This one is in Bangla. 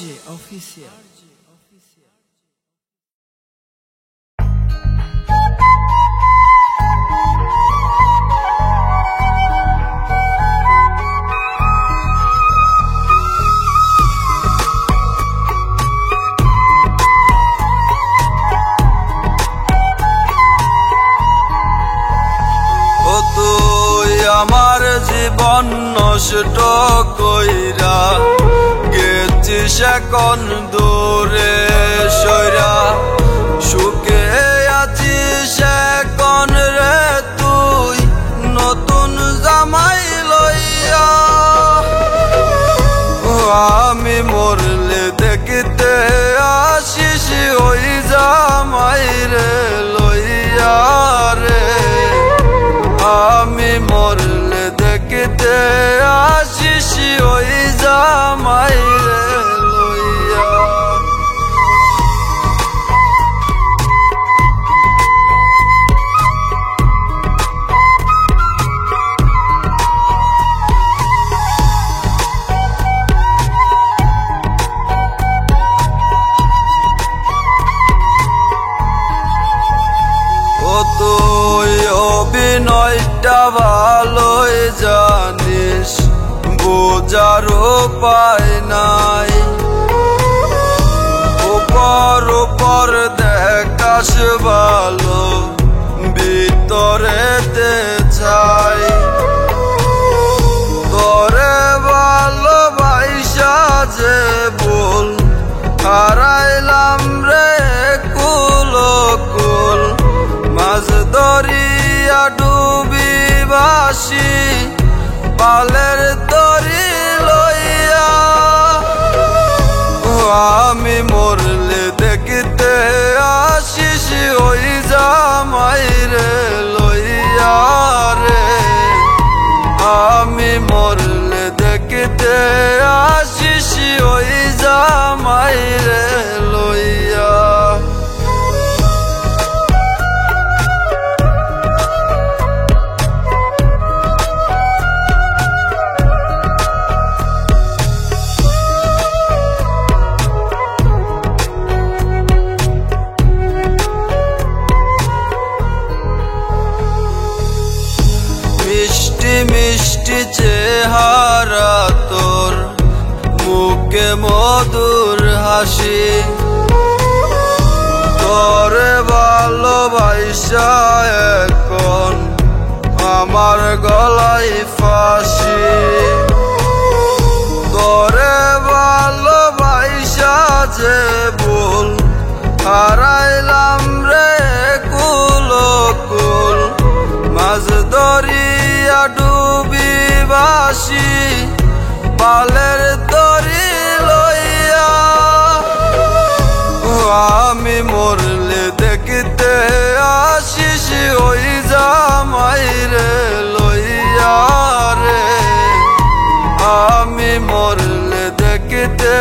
RJ Official. আমার জীবন নষ্ট কইরা গেছিস এখন দূরে সইরা, সুখে আছিস এখন রে তুই নতুন জামাই লইয়া। আমি মরলে দেখতে আসিস ওই জামাই রে লইয়া রে, আমি মরলে দেখতে আসিস ওই জামাই রে লইয়া। ও তুই অভিনয়টা ভালোই জানিস, বোঝার উপায় নাই। উপর দেখাস ভালো, ভিতরেতে চাই। তোরে ভালোবাসা যে বল হারাইলাম রে কুল কুল, মাঝ দরিয়া ডুবি বাসি পালের দড়ি লইয়া। আমি মরলে দেখতে আসিস ওই জামাই রে লইয়া রে, আমি মরলে দেখতে আসিস ওই জামাই রে লইয়া। মিষ্টি মিষ্টি চেহারা তোর, মুখে মধুর হাসি। তোরে ভালোবাসা এখন আমার গলায় ফাঁসি। তোরে ভালোবাসা যে ভুল হারাইলাম রে কুল কুল, মাঝ দরিয়া ডুবি বাসি পালের দড়ি লইয়া। আমি মরলে দেখতে আসিস ওই জামাই রে লইয়া রে, আমি মরলে দেখতে